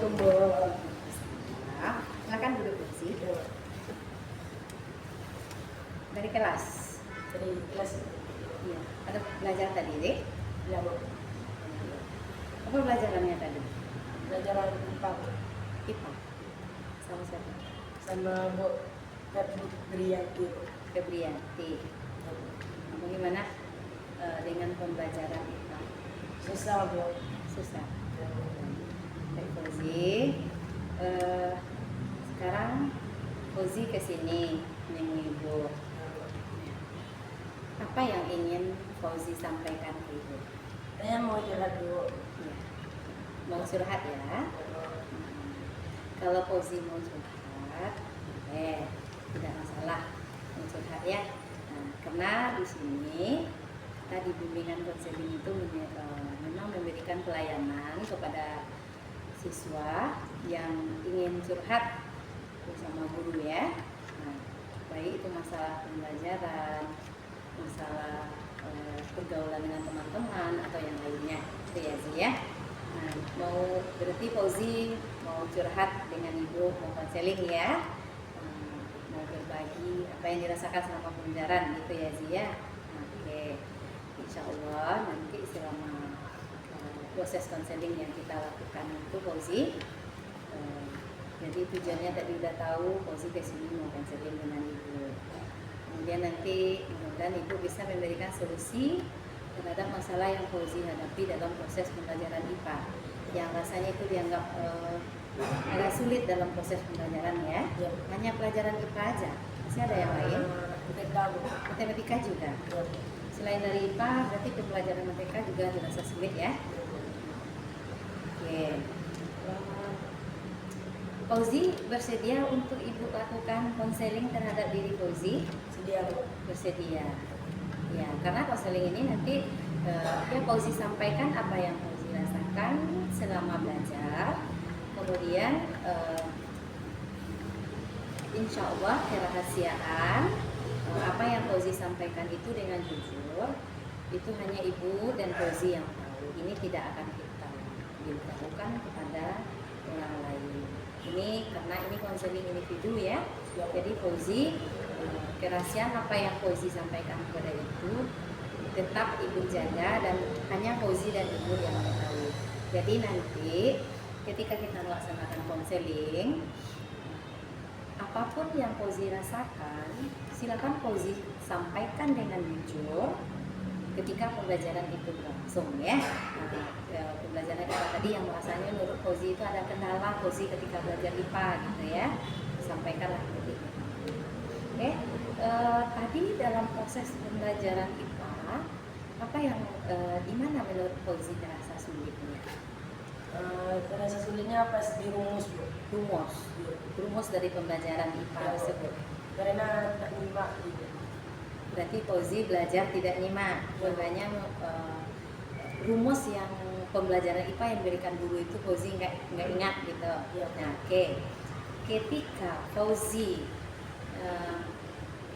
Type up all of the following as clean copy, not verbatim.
Assalamualaikum Bu. Nah, silakan duduk kursi. Dari kelas. Dari kelas Iya. Ada belajar tadi, deh. ya Bu. Apa pelajarannya tadi? Pelajaran IPA Bu. IPA. Sama siapa? Sama Bu Febrianti Bu. Febrianti. Bagaimana dengan pembelajaran IPA? Susah Bu. Susah. Baik, Fauzi. Sekarang Fauzi ke sini nemu Ibu. Apa yang ingin Fauzi sampaikan ke Ibu? Saya mau curhat Bu. Ya. Mau curhat ya? Kalau Fauzi mau curhat, tidak masalah mau curhat ya. Nah, karena di sini kita di bimbingan konseling itu memang memberikan pelayanan kepada siswa yang ingin curhat bersama guru ya. Nah, baik itu masalah pembelajaran, masalah pergaulan dengan teman-teman atau yang lainnya, itu ya Zi ya. Nah, berarti Fauzi mau curhat dengan Ibu, mau konseling ya, mau berbagi apa yang dirasakan selama pembelajaran gitu ya Zi ya. Oke, insya Allah nanti selama proses konseling yang kita lakukan itu Fauzi, jadi tujuannya tadi udah tahu Fauzi kesini mau konseling dengan Ibu. Kemudian nanti mudah-mudahan Ibu bisa memberikan solusi terhadap masalah yang Fauzi hadapi dalam proses pembelajaran IPA yang rasanya itu dianggap agak sulit dalam proses pembelajaran ya. Hanya pelajaran IPA aja, masih ada yang lain? Matematika juga. Selain dari IPA berarti pembelajaran matematika juga dirasa sulit ya. Oke. Fauzi bersedia untuk Ibu lakukan konseling terhadap diri Fauzi? Bersedia. Ya, karena konseling ini nanti ya Fauzi sampaikan apa yang Fauzi rasakan selama belajar. Kemudian insya Allah kerahasiaan apa yang Fauzi sampaikan itu dengan jujur itu hanya Ibu dan Fauzi yang tahu. Ini tidak akan kita beritahukan kepada orang lain. Ini karena ini konseling individu ya. Jadi Fauzi kerahasiaan apa yang Fauzi sampaikan kepada Ibu tetap Ibu jaga dan hanya Fauzi dan Ibu yang mengetahui. Jadi nanti ketika kita melaksanakan konseling, apapun yang Fauzi rasakan, silakan Fauzi sampaikan dengan jujur ketika pembelajaran itu berlangsung ya. Nah, pembelajaran IPA tadi yang rasanya menurut Fauzi itu ada kendala Fauzi ketika belajar IPA gitu ya, sampaikanlah begitu. Oke, tadi dalam proses pembelajaran IPA apa yang di mana menurut Fauzi terasa sulitnya? Terasa sulitnya pas di rumus Bu. Rumus dari pembelajaran IPA tersebut. Karena tak nyimak gitu. Berarti Fauzi belajar tidak nyimak. Makanya rumus yang pembelajaran IPA yang diberikan guru itu Fauzi nggak ingat gitu. Nah, oke. Ketika Fauzi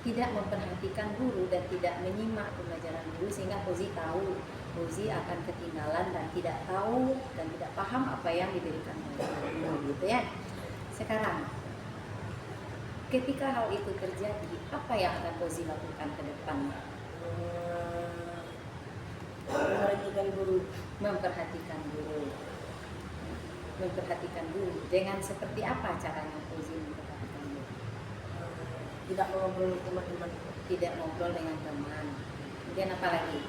tidak memperhatikan guru dan tidak menyimak pembelajaran guru sehingga Fauzi tahu Fauzi akan ketinggalan dan tidak tahu dan tidak paham apa yang diberikan oleh guru gitu ya. Sekarang ketika hal itu terjadi, apa yang akan Fauzi lakukan ke depan? Memperhatikan guru. Dengan seperti apa caranya Fauzi memperhatikan guru? Tidak ngobrol dengan teman-teman. Tidak ngobrol dengan teman. Kemudian apa lagi?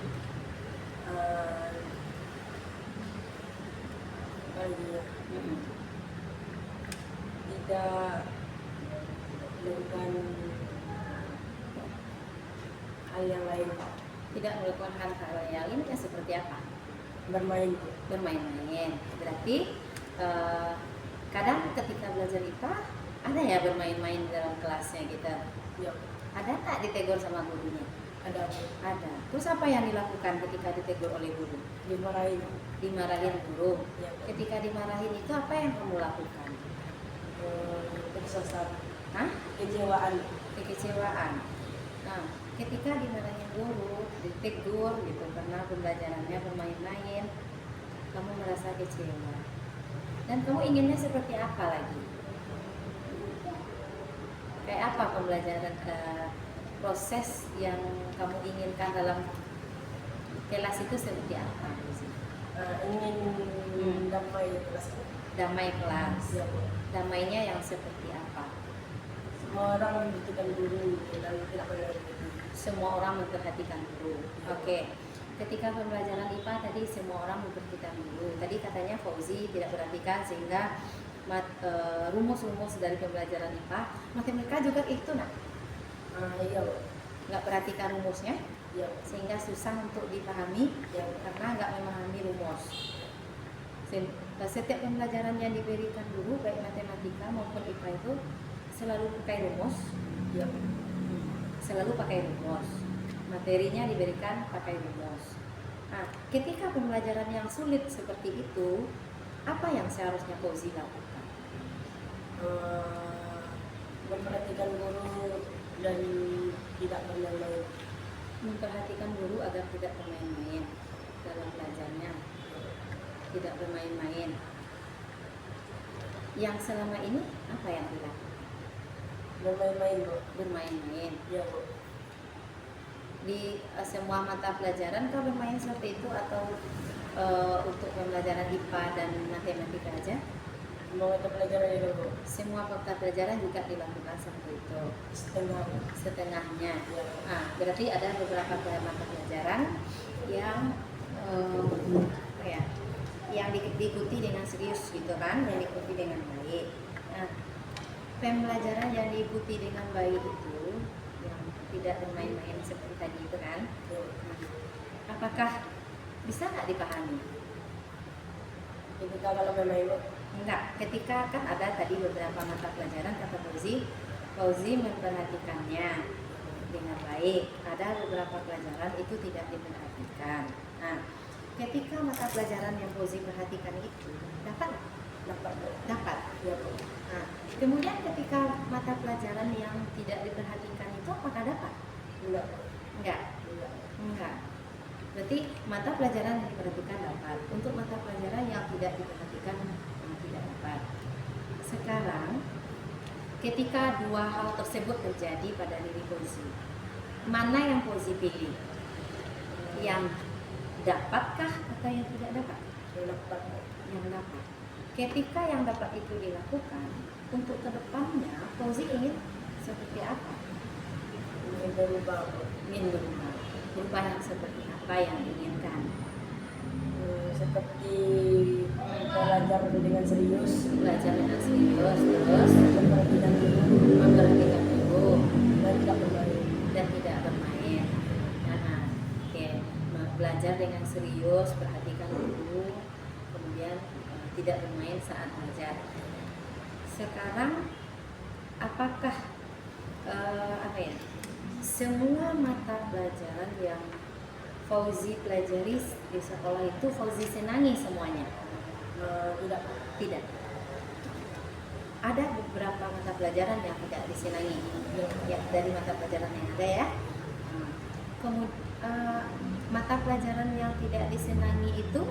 Tidak melakukan hal yang lain. Tidak melakukan hal-hal yang lain ya seperti apa? Bermain-main. Berarti kadang ketika belajar IPA ada ya bermain-main dalam kelasnya kita. Ada tak ditegur sama gurunya? Ada. Terus apa yang dilakukan ketika ditegur oleh guru? Dimarahin guru. Ketika dimarahin itu apa yang kamu lakukan? Tersesat. Kekecewaan. Nah, ketika dimarahin guru, ditegur gitu karena pembelajarannya bermain-main, kamu merasa kecewa. Dan kamu inginnya seperti apa lagi? Kayak apa pembelajaran proses yang kamu inginkan dalam kelas itu seperti apa? Ingin damai kelas. Damai kelas. Ya, Bu. Damainya yang seperti apa? Semua orang membutuhkan guru dan tidak boleh begitu. Semua orang memperhatikan guru. Oke. Ketika pembelajaran IPA tadi semua orang memperhatikan guru. Tadi katanya Fauzi tidak perhatikan sehingga rumus-rumus dari pembelajaran IPA matematika juga itu nak. Iya, Bu. Nggak perhatikan rumusnya Iya, Bu. sehingga susah untuk dipahami Iya, Bu. karena nggak memahami rumus. Setiap pembelajaran yang diberikan guru baik matematika maupun IPA itu selalu pakai rumus. Iya, Bu. Selalu pakai rumus. Materinya diberikan pakai rumus. Nah, ketika pembelajaran yang sulit seperti itu, apa yang seharusnya Fauzi lakukan? Memperhatikan guru dan tidak bermain-main. Memperhatikan guru agar tidak bermain-main dalam belajarnya. Tidak bermain-main. Yang selama ini apa yang dilakukan? Bermain-main, Bu. Bermain-main. Iya, Bu. Di semua mata pelajaran kau bermain seperti itu atau untuk pembelajaran IPA dan matematika aja? Mau mata pelajaran itu, Bu. Semua mata pelajaran juga dilakukan seperti itu. Setengah. Setengahnya. Iya, Bu. Berarti ada beberapa mata pelajaran yang apa ya, yang diikuti dengan serius gitu kan, yang diikuti dengan baik. Nah, pembelajaran yang diikuti dengan baik itu yang tidak bermain-main seperti tadi itu kan, Iya. apakah bisa nggak dipahami? Ketika kalau bermain, Bu. Enggak, ketika kan ada tadi beberapa mata pelajaran kata Fauzi memperhatikannya dengan baik. Ada beberapa pelajaran itu tidak diperhatikan. Nah, ketika mata pelajaran yang Fauzi perhatikan itu dapat Bu. dapat. Iya, Bu. Nah, kemudian ketika mata pelajaran yang tidak diperhatikan itu apakah dapat? Enggak, Bu. Enggak. Enggak. Enggak. Berarti mata pelajaran yang diperhatikan dapat. Untuk mata pelajaran yang tidak diperhatikan tidak dapat. Sekarang ketika dua hal tersebut terjadi pada diri Fauzi, mana yang Fauzi pilih? Yang dapatkah atau yang tidak dapat? Yang dapat, Bu. Yang dapat. Ketika yang dapat itu dilakukan, untuk kedepannya Fauzi ingin seperti apa? Ingin berubah, Bu. Ingin berubah. Berubah yang seperti apa yang diinginkan? Seperti belajar dengan serius, Belajar dengan serius, terus memperhatikan guru memperhatikan guru dan tidak bermain. dan tidak bermain. Nah, oke. Belajar dengan serius, perhatikan guru, kemudian tidak bermain saat belajar. Sekarang apakah apa ya? Semua mata pelajaran yang Fauzi pelajari di sekolah itu Fauzi senangi semuanya? Tidak. Tidak. Ada beberapa mata pelajaran yang tidak disenangi. Ya, dari mata pelajaran yang ada ya. Kemudian mata pelajaran yang tidak disenangi itu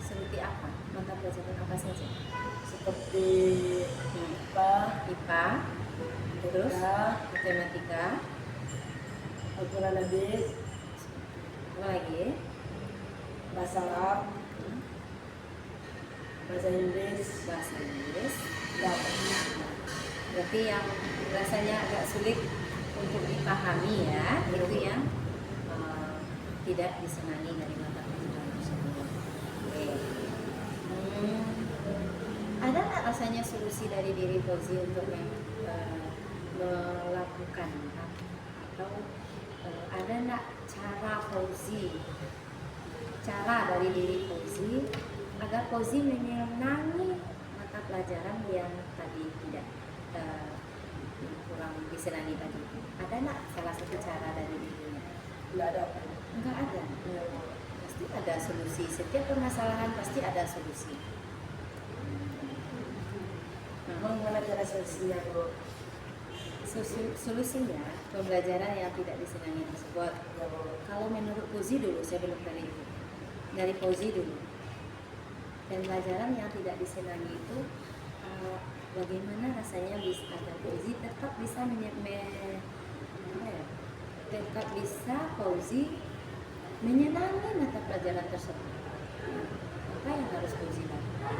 seperti apa? Mata pelajaran apa saja? Seperti IPA, terus Matematika, matematika, Al-Quran Hadis, apa lagi? bahasa Arab, bahasa Inggris, Bahasa Inggris. dan Berarti yang rasanya agak sulit untuk dipahami ya, itu yang tidak disenangi dari mata pelajaran tersebut. Oke. Ada nggak rasanya solusi dari diri Fauzi untuk melakukan atau ada nggak cara dari diri Fauzi agar Fauzi menyenangi mata pelajaran yang tadi tidak kurang disenangi tadi? Ada nggak salah satu cara dari dirinya? tidak ada. Enggak ada. Pasti ada solusi. Setiap permasalahan pasti ada solusi. Bagaimana cara solusinya, Bu? Solusinya pembelajaran yang tidak disenangi tersebut. Ya, Bu. Kalau menurut Fauzi dulu, saya belum dari itu. Dari Fauzi dulu. Dan pelajaran yang tidak disenangi itu bagaimana rasanya bisa ada Fauzi tetap bisa tetap bisa Fauzi menyenangi mata pelajaran tersebut. Apa yang harus Fauzi lakukan?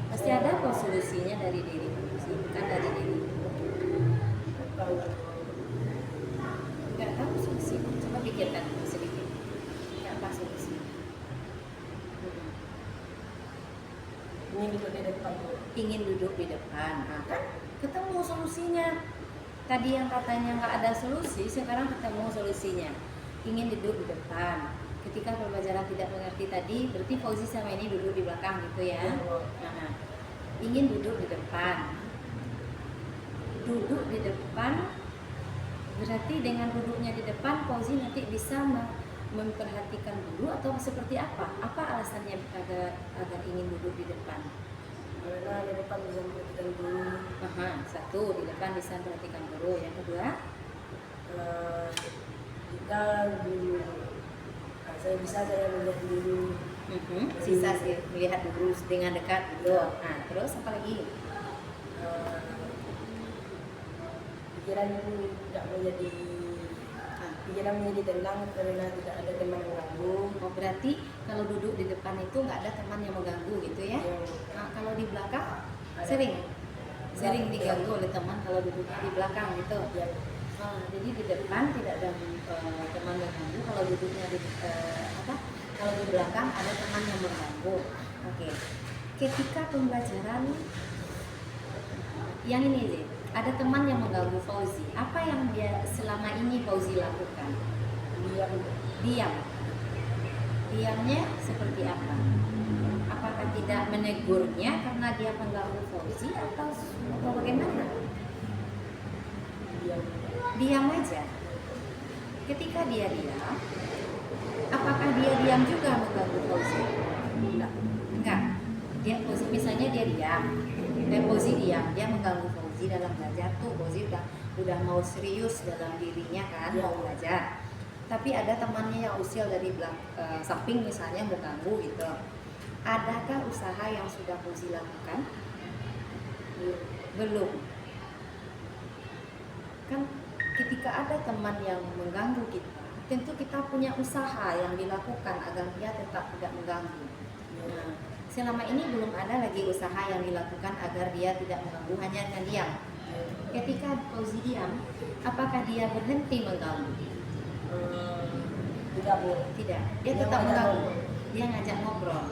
Pasti ada kok solusinya dari diri Fauzi, bukan dari diri. Nggak tahu solusi, coba pikirkan sedikit. Apa solusi? Ini duduk di depan. Ingin duduk di depan, nah, kan ketemu solusinya. Tadi yang katanya nggak ada solusi, sekarang ketemu solusinya. Ingin duduk di depan. Ketika pembelajaran tidak mengerti tadi, berarti Fauzi sama ini duduk di belakang gitu ya. Nah, ingin duduk di depan. Duduk di depan, berarti dengan duduknya di depan, Fauzi nanti bisa memperhatikan guru atau seperti apa? Apa alasannya agar ingin duduk di depan? Karena di depan bisa memperhatikan guru. Satu, di depan bisa memperhatikan guru. Yang kedua, Kita guru. Saya melihat guru. bisa sih melihat guru dengan dekat gitu. Nah, terus apa lagi? Pikiran tidak menjadi pikiran menjadi tenang karena tidak ada teman yang mengganggu. Oh, berarti kalau duduk di depan itu nggak ada teman yang mengganggu gitu ya? Nah, kalau di belakang sering diganggu oleh teman kalau duduknya di belakang gitu. Ya. Jadi di depan tidak ada teman yang mengganggu. Kalau duduknya kalau di belakang ada teman yang mengganggu. Oke. Ketika pembelajaran yang ini sih, ada teman yang mengganggu Fauzi. Apa yang dia selama ini Fauzi lakukan? Diam. Diamnya seperti apa? Apakah tidak menegurnya karena dia mengganggu Fauzi atau bagaimana? Diam aja. Ketika dia diam, apakah dia diam juga mengganggu Fauzi? Enggak. Dia Fauzi misalnya dia diam. Fauzi diam, dia mengganggu Fauzi dalam belajar tuh. Fauzi udah mau serius dalam dirinya kan, mau belajar. Tapi ada temannya yang usil dari samping misalnya mengganggu gitu. Adakah usaha yang sudah Fauzi lakukan? Belum. Kan ketika ada teman yang mengganggu kita, tentu kita punya usaha yang dilakukan agar dia tetap tidak mengganggu. Nah, selama ini belum ada lagi usaha yang dilakukan agar dia tidak mengganggu, hanya dengan diam. Ketika Fauzi diam, apakah dia berhenti mengganggu? Tidak. Dia tetap mengganggu. Dia ngajak ngobrol.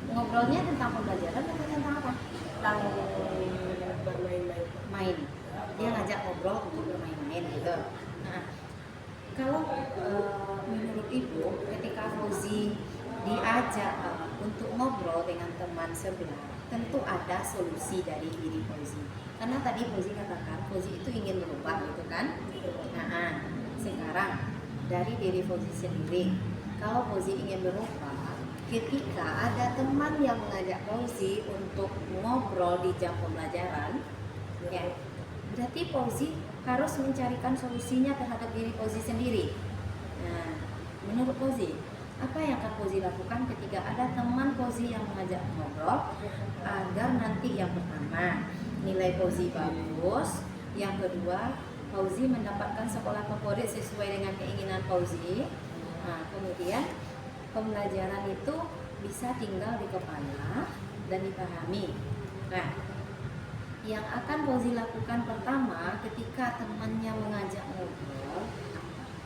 Ngobrolnya tentang pembelajaran atau tentang apa? Tentang bermain-main. Main. Dia ngajak ngobrol untuk bermain-main gitu. Nah, kalau menurut Ibu, ketika Fauzi diajak untuk ngobrol dengan teman sebelah, tentu ada solusi dari diri Fauzi. Karena tadi Fauzi katakan Fauzi itu ingin berubah gitu kan. Nah, sekarang dari diri Fauzi sendiri, kalau Fauzi ingin berubah, ketika ada teman yang mengajak Fauzi untuk ngobrol di jam pembelajaran, ya, berarti Fauzi harus mencarikan solusinya terhadap diri Fauzi sendiri. Nah, menurut Fauzi, apa yang akan Fauzi lakukan ketika ada teman Fauzi yang mengajak ngobrol agar nanti yang pertama nilai Fauzi bagus, yang kedua Fauzi mendapatkan sekolah favorit sesuai dengan keinginan Fauzi. Nah, kemudian pembelajaran itu bisa tinggal di kepala dan dipahami. Nah, yang akan Fauzi lakukan pertama ketika temannya mengajak ngobrol,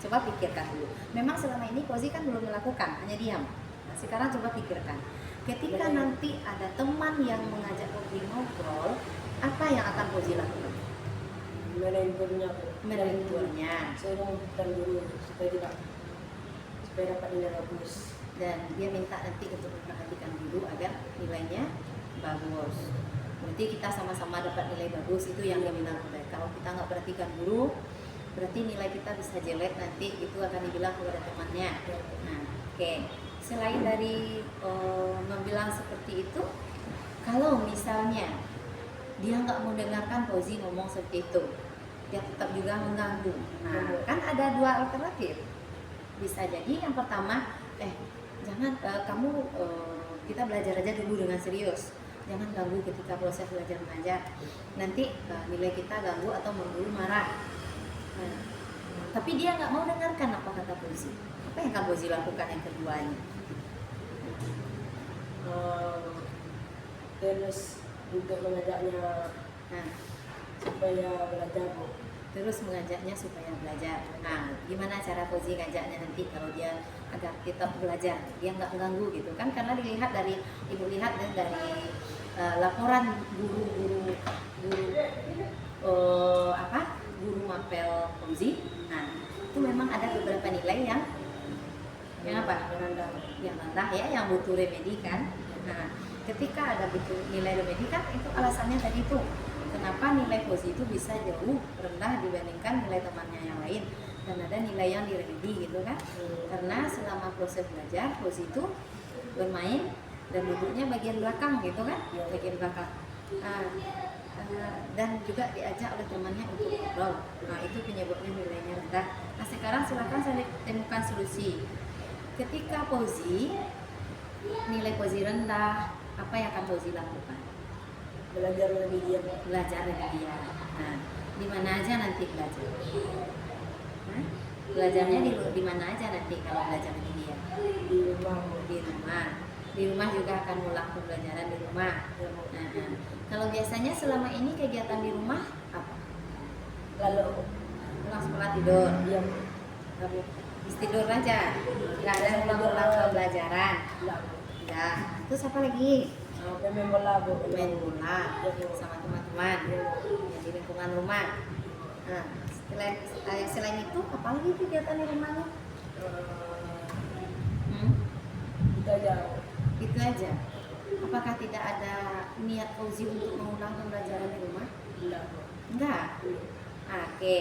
coba pikirkan dulu. Memang selama ini Fauzi kan belum melakukan, hanya diam. Nah, sekarang coba pikirkan. Ketika nanti ada teman yang mengajak Fauzi ngobrol, apa yang akan Fauzi lakukan? Menegurnya. Saya membutuhkan guru supaya dapat nilai bagus. Dan dia minta nanti untuk memperhatikan dulu agar nilainya bagus. Berarti kita sama-sama dapat nilai bagus, itu yang dia bilang. Kalau kita nggak perhatikan guru, berarti nilai kita bisa jelek nanti, itu akan dibilang kepada temannya. Nah, oke. Selain dari membilang seperti itu, kalau misalnya dia nggak mau dengarkan Fauzi ngomong seperti itu, dia tetap juga mengganggu. Nah, kan ada dua alternatif. Bisa jadi yang pertama, jangan kamu kita belajar aja dulu dengan serius. Jangan ganggu ketika proses belajar mengajar. Nanti nilai kita ganggu atau guru marah. Nah, tapi dia nggak mau dengarkan apa kata Fauzi. Apa yang Kak Fauzi lakukan yang keduanya? Terus juga mengajaknya Nah, supaya belajar, Bu. terus mengajaknya supaya belajar. Nah, gimana cara Fauzi ngajaknya nanti kalau dia agar tetap belajar, dia nggak mengganggu gitu kan? Karena dilihat dari ibu lihat dari laporan guru guru mapel Fauzi. Nah, itu memang ada beberapa nilai yang apa? Yang rendah ya, yang butuh remedi kan. Nah, ketika ada butuh nilai remedi kan itu alasannya tadi itu. Kenapa nilai Fauzi itu bisa jauh rendah dibandingkan nilai temannya yang lain, dan ada nilai yang diremedi gitu kan. Karena selama proses belajar Fauzi itu bermain dan duduknya bagian belakang gitu kan, bagian belakang. Dan juga diajak oleh temannya untuk ngobrol. Nah, itu penyebabnya nilainya rendah. Nah, sekarang silakan saya temukan solusi. Ketika Fauzi nilai Fauzi rendah, apa yang akan Fauzi lakukan? Belajar lebih giat. Belajar lebih giat. Nah, di mana aja nanti belajar? Belajarnya di mana aja nanti kalau belajar lebih giat? Di rumah, Bu. Di rumah. Di rumah juga akan ngulang pembelajaran di rumah. Nah, kalau biasanya selama ini kegiatan di rumah apa? Lalu Pulang sekolah tidur. dia Habis tidur aja. Nggak ada ngulang-ngulang pembelajaran. enggak, Bu. Udah. Terus apa lagi? Main bola, Bu. Main bola sama teman-teman ya, di lingkungan rumah. Nah, selain itu apa lagi kegiatan di rumahnya? Kita aja. Itu aja. Apakah tidak ada niat Fauzi untuk mengulang pembelajaran di rumah? Enggak, Bu. Enggak. Oke,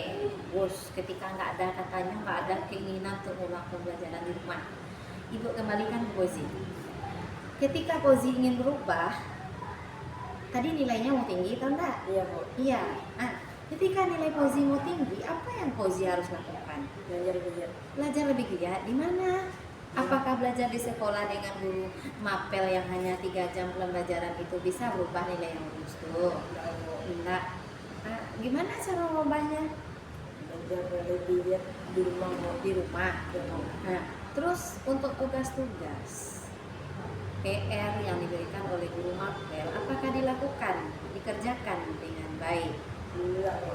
bos. Ketika nggak ada katanya nggak ada keinginan untuk mengulang pembelajaran di rumah, ibu kembalikan ke Fauzi. Ketika Fauzi ingin berubah, tadi nilainya mau tinggi atau enggak? Iya, Bu. Iya. Nah, ketika nilai Fauzi mau tinggi, apa yang Fauzi harus lakukan? Belajar lebih giat. Belajar lebih giat di mana? Apakah belajar di sekolah dengan guru mapel yang hanya 3 jam pembelajaran itu bisa berubah nilai yang bagus tuh? Enggak, Bu. Enggak. Nah, gimana cara merubahnya? Belajar lebih giat di rumah, Bu. Di rumah. Nah, terus untuk tugas-tugas PR yang diberikan oleh guru mapel, apakah dilakukan, dikerjakan dengan baik? Enggak, Bu.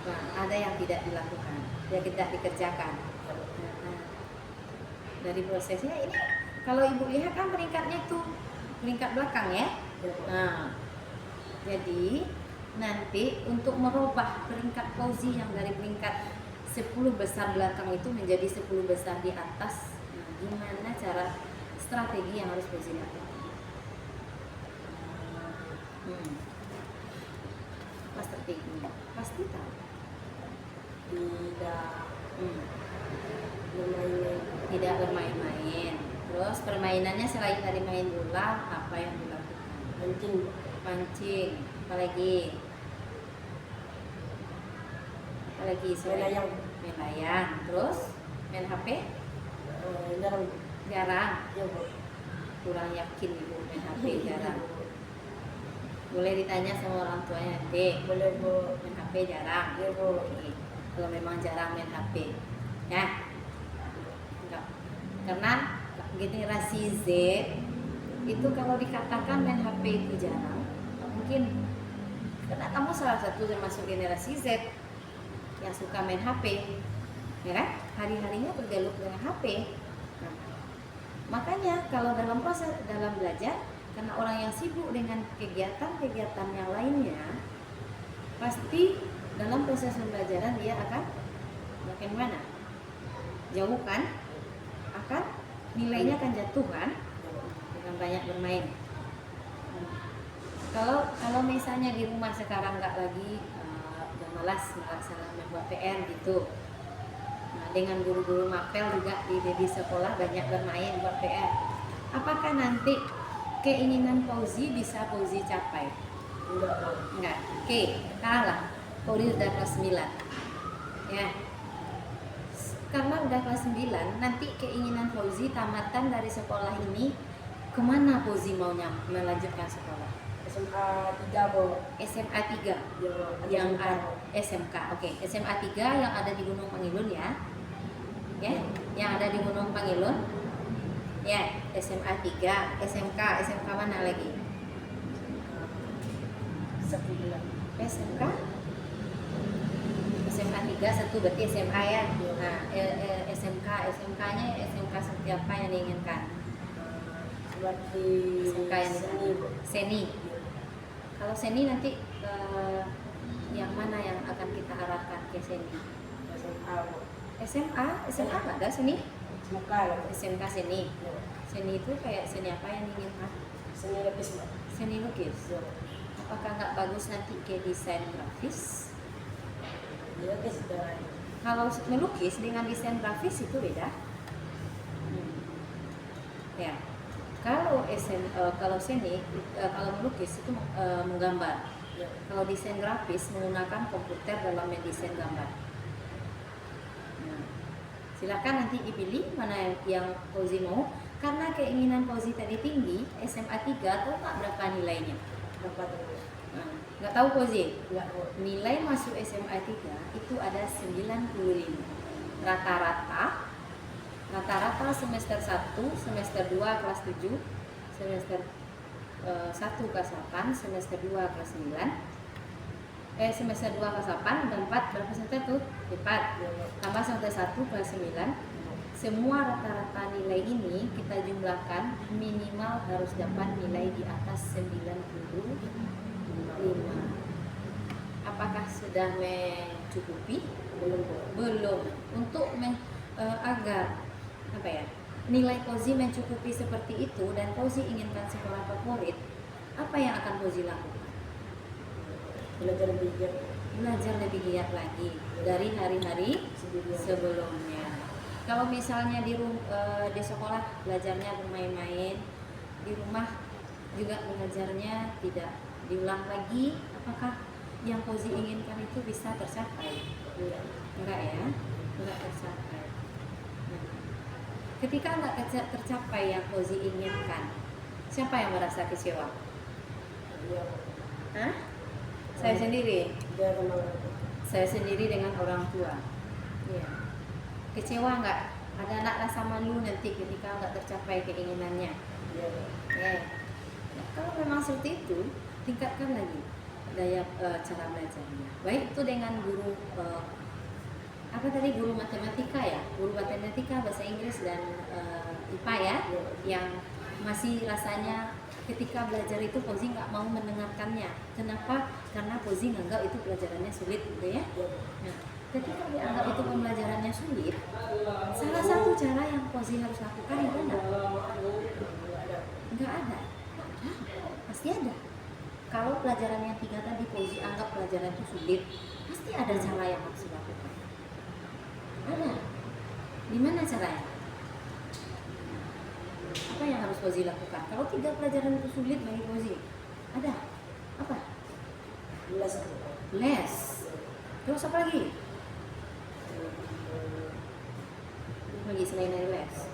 Nah, ada yang tidak dilakukan, yang tidak dikerjakan. Nah, dari prosesnya ini, kalau ibu lihat kan peringkatnya itu peringkat belakang ya. Iya, Bu. Nah, jadi nanti untuk merubah peringkat Fauzi yang dari peringkat 10 besar belakang itu menjadi 10 besar di atas, nah, gimana cara strategi yang harus Fauzi lakukan? Apa strateginya? Pasti tahu. Tidak Hmm. bermain. Tidak bermain-main. Terus permainannya selain dari main bola, apa yang dilakukan? Mancing, Bu. Pancing, apalagi? Apalagi Main selain layang. main layang. Terus main HP? Jarang. Jarang. Iya, Bu. Kurang yakin ibu main HP jarang. Boleh ditanya sama orang tuanya nanti. Boleh, Bu. Main HP jarang. Iya, Bu. Oke. Kalau memang jarang main HP, ya. Enggak. Karena generasi Z itu kalau dikatakan main HP itu jarang, nggak mungkin. Karena kamu salah satu termasuk generasi Z yang suka main HP, ya kan? Hari-harinya bergelut dengan HP. Nah, makanya kalau dalam proses dalam belajar, karena orang yang sibuk dengan kegiatan-kegiatan yang lainnya, pasti dalam proses pembelajaran dia akan makin mana? Jauh kan? Akan nilainya akan jatuh kan? Dengan banyak bermain. Kalau misalnya di rumah sekarang nggak lagi udah malas membuat PR gitu. Nah, dengan guru-guru mapel juga di sekolah banyak bermain buat PR. Apakah nanti keinginan Fauzi bisa Fauzi capai? Enggak, Bu. Enggak. Oke, sekarang lah. Fauzi udah kelas 9. Ya. Karena udah kelas 9, nanti keinginan Fauzi tamatan dari sekolah ini Kemana Fauzi maunya melanjutkan sekolah? SMA 3 po. SMA 3 Yang yang SMK. Oke, SMA 3 yang ada di Gunung Pangilun ya. Ya, yang ada di Gunung Pangilun. Ya, SMA 3, SMK mana lagi? satu bulan. SMK SMA 3 satu berarti SMA ya. Nah, SMK-nya SMK seperti apa yang diinginkan? Seperti SMK yang seni. seni. Kalau seni nanti yang mana yang akan kita arahkan ke seni? SMA po. SMA nggak ada seni? SMK lah. SMK seni. Seni itu kayak seni apa yang diinginkan? Seni lukis po. Seni lukis. Apakah nggak bagus nanti ke desain grafis? Lukis dengan Kalau melukis dengan desain grafis itu beda. Ya. Kalau kalau seni, kalau melukis itu menggambar. Kalau desain grafis menggunakan komputer dalam mendesain gambar. Nah, silakan nanti dipilih mana yang Fauzi mau. Karena keinginan Fauzi tadi tinggi, SMA 3 tahu nggak berapa nilainya? berapa tuh? Nah, nggak tahu Fauzi? Enggak po. Nilai masuk SMA 3 itu ada 95. Rata-rata semester 1, semester 2 kelas 7, semester 1 kelas 8, semester 2 kelas 9, semester 2 kelas 8 dan 4 berapa semester tuh? 4. Tambah semester 1 kelas 9. Semua rata-rata nilai ini kita jumlahkan minimal harus dapat nilai di atas 95. Apakah sudah mencukupi? Belum po. Belum. Untuk agar apa ya, nilai Fauzi mencukupi seperti itu dan Fauzi inginkan sekolah favorit, apa yang akan Fauzi lakukan? Belajar lebih giat. Belajar lebih giat lagi dari hari-hari sebelumnya. Kalau misalnya di sekolah belajarnya bermain-main, di rumah juga belajarnya tidak diulang lagi, apakah yang Fauzi inginkan itu bisa tercapai? Enggak ya, enggak tercapai. Nah, ketika enggak tercapai yang Fauzi inginkan, siapa yang merasa kecewa? Iya po. Hah? Saya sendiri. Dia sama orang tua. Saya sendiri dengan orang tua. Iya. Kecewa nggak? Ada anak rasa malu nanti ketika nggak tercapai keinginannya. Iya po. Nah, kalau memang seperti itu, tingkatkan lagi daya cara belajarnya. Baik itu dengan guru apa tadi, guru matematika ya, guru matematika, bahasa Inggris dan IPA ya, yang masih rasanya ketika belajar itu Fauzi nggak mau mendengarkannya. Kenapa? Karena Fauzi nganggap itu pelajarannya sulit gitu ya. Nah, ketika dianggap itu pembelajarannya sulit, salah satu cara yang Fauzi harus lakukan itu nggak ada, pasti ada. Kalau pelajaran yang 3 tadi Fauzi anggap pelajaran itu sulit, pasti ada cara yang harus dilakukan. Ada. Gimana caranya? Apa yang harus Fauzi lakukan? Kalau 3 pelajaran itu sulit bagi Fauzi, ada apa? Les. Terus apa lagi? Lagi selain dari les.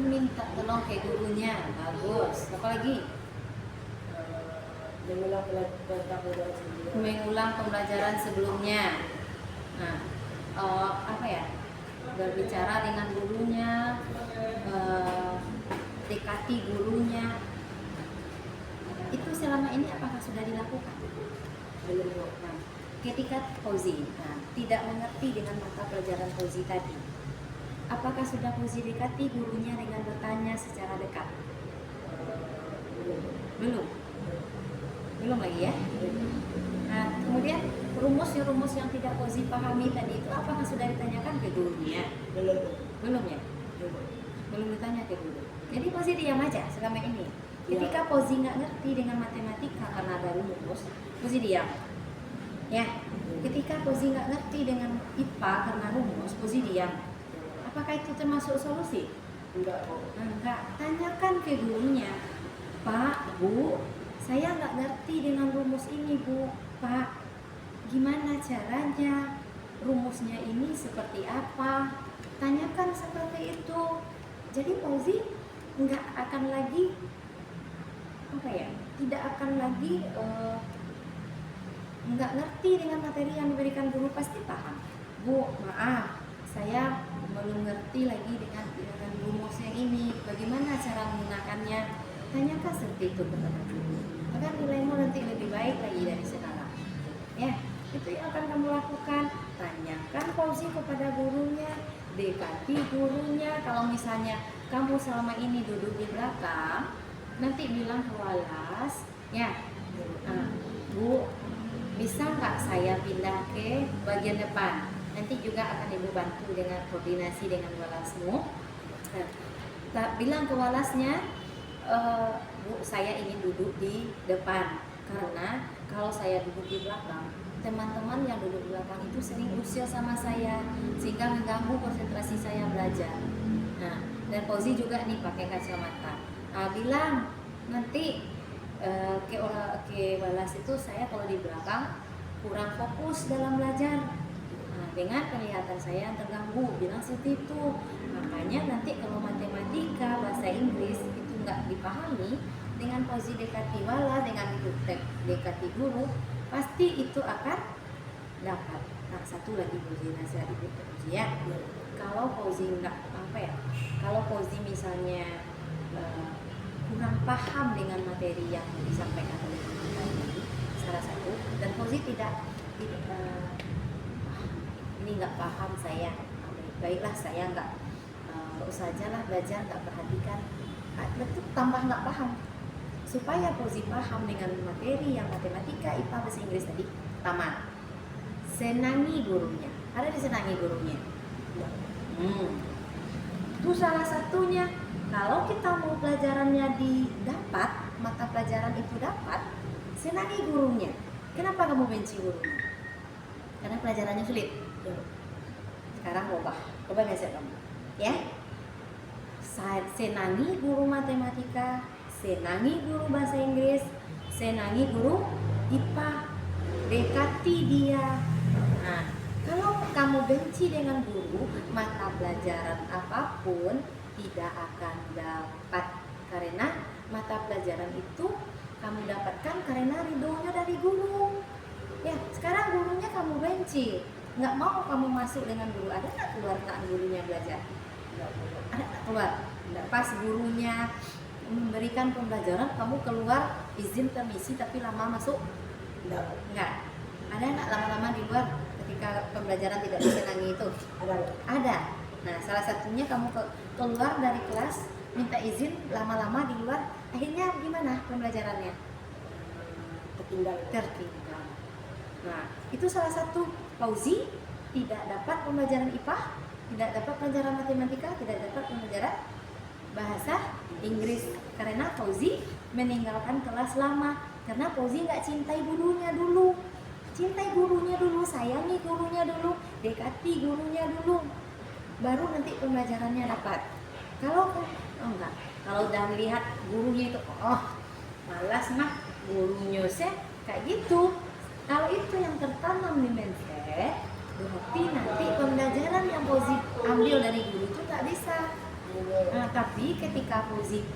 Minta tolong ke gurunya. Bagus. Apa lagi? Mengulang pembelajaran sebelumnya. Nah, apa ya? Berbicara dengan gurunya, dekati gurunya. Itu selama ini apakah sudah dilakukan? Belum. Nah, ketika Fauzi tidak mengerti dengan mata pelajaran Fauzi tadi, apakah sudah Fauzi dekati gurunya dengan bertanya secara dekat? Belum lagi ya. Nah, kemudian rumus yang tidak Fauzi pahami tadi itu apakah sudah ditanyakan ke gurunya? Belum ya. Belum ditanya ke guru. Jadi Fauzi diam aja selama ini. Ketika Fauzi nggak ngerti dengan matematika karena ada rumus, Fauzi diam. Ya. Ketika Fauzi nggak ngerti dengan IPA karena rumus, Fauzi diam. Apakah itu termasuk solusi? Enggak. Tanyakan ke gurunya. Pak, Bu, saya nggak ngerti dengan rumus ini, Bu. Pak, gimana caranya? Rumusnya ini seperti apa? Tanyakan seperti itu. Jadi Fauzi nggak akan lagi tidak akan lagi nggak ngerti dengan materi yang diberikan guru. Pasti paham, Bu, maaf saya belum ngerti lagi dengan rumus yang ini, bagaimana cara menggunakannya, tanyakan seperti itu kepada guru agar nilaimu nanti lebih baik lagi dari sekarang. Ya, itu yang akan kamu lakukan. Tanyakan Fauzi kepada gurunya, dekati gurunya. Kalau misalnya kamu selama ini duduk di belakang, nanti bilang ke Walas, ya, Bu, bisa nggak saya pindah ke bagian depan? Nanti juga akan Ibu bantu dengan koordinasi dengan Walasmu. Bilang ke Walasnya, Bu, saya ingin duduk di depan karena kalau saya duduk di belakang, teman-teman yang duduk di belakang itu sering usil sama saya sehingga mengganggu konsentrasi saya belajar. Nah, dan Fauzi juga nih pakai kacamata. Bilang nanti ke Walas itu saya kalau di belakang kurang fokus dalam belajar. Dengan penglihatan saya yang terganggu, bilang seperti itu. Makanya nanti kalau matematika, bahasa Inggris itu nggak dipahami, dengan Fauzi dekati Wala, dengan dekati guru, pasti itu akan dapat. Nah, satu lagi Fauzi nasihat Ibu Fauzi ya. Kalau Fauzi kalau Fauzi misalnya kurang paham dengan materi yang disampaikan oleh guru tadi, salah satu, dan Fauzi tidak ini nggak paham saya, baiklah saya nggak usah aja lah belajar, nggak perhatikan, betul tambah nggak paham. Supaya Fauzi paham dengan materi yang matematika, IPA, bahasa Inggris tadi, pertama, senangi gurunya. Ada disenangi gurunya. Itu salah satunya. Kalau kita mau pelajarannya didapat, mata pelajaran itu dapat, senangi gurunya. Kenapa kamu benci gurunya? Karena pelajarannya sulit. Sekarang coba mindset kamu, ya. Senangi guru matematika, senangi guru bahasa Inggris, senangi guru IPA, dekati dia. Nah, kalau kamu benci dengan guru, mata pelajaran apapun tidak akan dapat, karena mata pelajaran itu kamu dapatkan karena ridhonya dari guru. Ya, sekarang gurunya kamu benci, nggak mau kamu masuk dengan guru. Ada nggak keluar saat gurunya belajar? Ada nggak keluar? Pas gurunya memberikan pembelajaran, kamu keluar izin permisi tapi lama masuk? Nggak. Ada nggak lama-lama di luar ketika pembelajaran tidak disenangi itu? Ada. Nah, salah satunya kamu keluar dari kelas minta izin lama-lama di luar, akhirnya gimana pembelajarannya? Tertinggal. Nah, itu salah satu. Fauzi tidak dapat pembelajaran IPA, tidak dapat pelajaran matematika, tidak dapat pelajaran bahasa Inggris karena Fauzi meninggalkan kelas lama, karena Fauzi nggak cintai gurunya dulu. Cintai gurunya dulu, sayangi gurunya dulu, dekati gurunya dulu, baru nanti pembelajarannya dapat. Kalau enggak, kalau udah melihat gurunya itu malas mah gurunya kayak gitu. Kalau itu yang tertanam di mindset, berarti nanti pembelajaran yang Fauzi ambil dari guru itu tak bisa. Nah, tapi ketika Fauzi,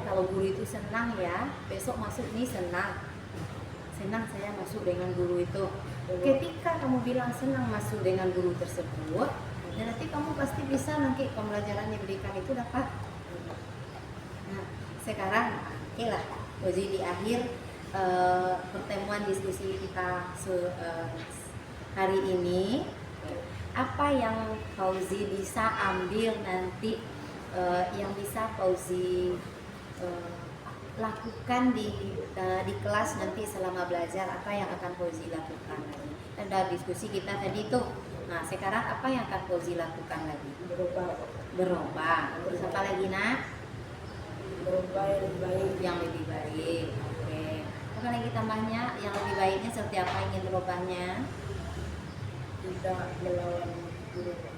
kalau guru itu senang ya, besok masuk nih senang saya masuk dengan guru itu. Ketika kamu bilang senang masuk dengan guru tersebut, nanti kamu pasti bisa nanti pembelajaran yang diberikan itu dapat. Nah, sekarang lah Fauzi di akhir pertemuan diskusi kita hari ini, apa yang Fauzi bisa ambil nanti, yang bisa Fauzi lakukan di kelas nanti selama belajar, apa yang akan Fauzi lakukan lagi? Ada diskusi kita tadi tuh. Nah, sekarang apa yang akan Fauzi lakukan lagi? Berubah. Terus apa lagi, Nak? Berubah yang lebih baik. Oke. Apa lagi tambahnya? Yang lebih baiknya seperti apa ingin berubahnya?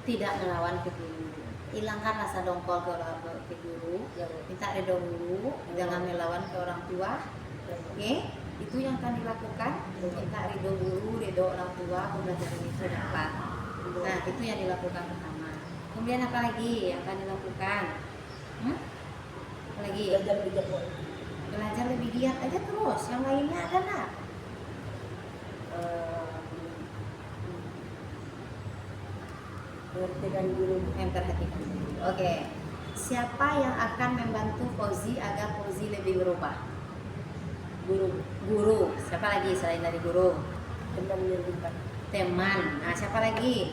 Tidak melawan ke guru. Hilangkan rasa dongkol ke guru. Minta ridho guru. Jangan melawan ke orang tua. Oke. Itu yang akan dilakukan. Minta ridho guru, ridho orang tua, pembelajaran itu dapat. Nah, itu yang dilakukan pertama. Kemudian apa lagi yang akan dilakukan? Lagi belajar lebih jauh. belajar lebih giat aja terus. Yang lainnya ada nggak? Mengertikan guru. Memperhatikan diri. Oke. Siapa yang akan membantu Fauzi agar Fauzi lebih berubah? Guru. Guru. Siapa lagi selain dari guru? Teman yang dekat. Teman. Nah, siapa lagi?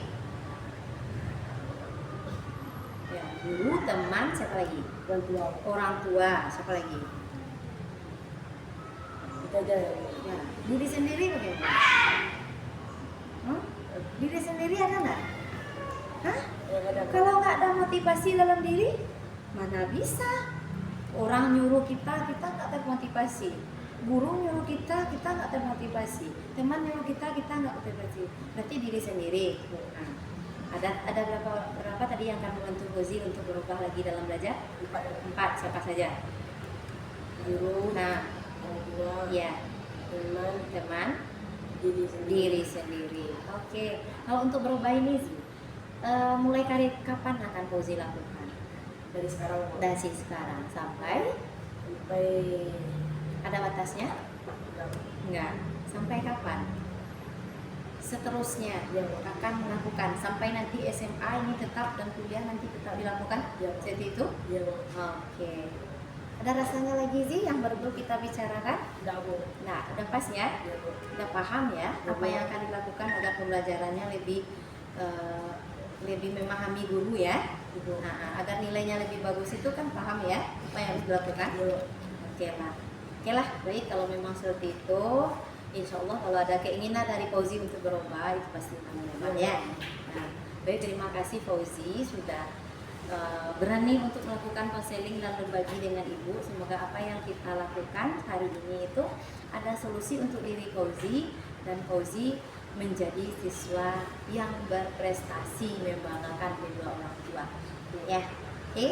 Ya, guru, teman, siapa lagi? Orang tua. Orang tua, siapa lagi? Kita aja. Ya, diri sendiri bagaimana? Diri sendiri ada nggak? Hah? Yang ada. Kalau nggak ada motivasi dalam diri, mana bisa? Orang nyuruh kita, kita nggak termotivasi. Guru nyuruh kita, kita nggak termotivasi. Teman nyuruh kita, kita nggak termotivasi. Berarti diri sendiri. Nah, ada berapa tadi yang akan membantu Fauzi untuk berubah lagi dalam belajar? 4. Siapa saja? Guru. Nah, Orang tua. ya, Teman. teman, diri sendiri. Oke. Kalau untuk berubah ini sih, mulai kapan akan Fauzi lakukan? Dari sekarang. Dari sekarang sampai ada batasnya? Enggak. Sampai kapan? Seterusnya Ya. akan melakukan sampai nanti SMA ini tetap dan kuliah nanti tetap dilakukan? Ya. Seperti itu? Ya. Oke. Ada rasanya lagi sih yang baru kita bicarakan? Tidak Bu. Nah, udah pas ya? Ya Bu. Udah paham ya apa yang akan dilakukan agar pembelajarannya lebih memahami guru ya? Ibu. Nah, agar nilainya lebih bagus itu kan paham ya apa yang harus dilakukan? Ya. Oke lah, baik kalau memang seperti itu, insya Allah kalau ada keinginan dari Fauzi untuk berubah itu pasti akan berubah ya. Nah, baik terima kasih Fauzi sudah berani untuk melakukan konseling dan berbagi dengan ibu. Semoga apa yang kita lakukan hari ini itu ada solusi untuk diri Fauzi dan Fauzi menjadi siswa yang berprestasi membanggakan kedua orang tua. Ya, oke.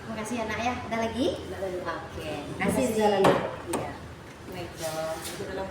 Terima kasih anak ya. Ada lagi? Tidak lagi. Oke. Terima Kasih kasih, Zara. Iya. Baik, John. Itu dalam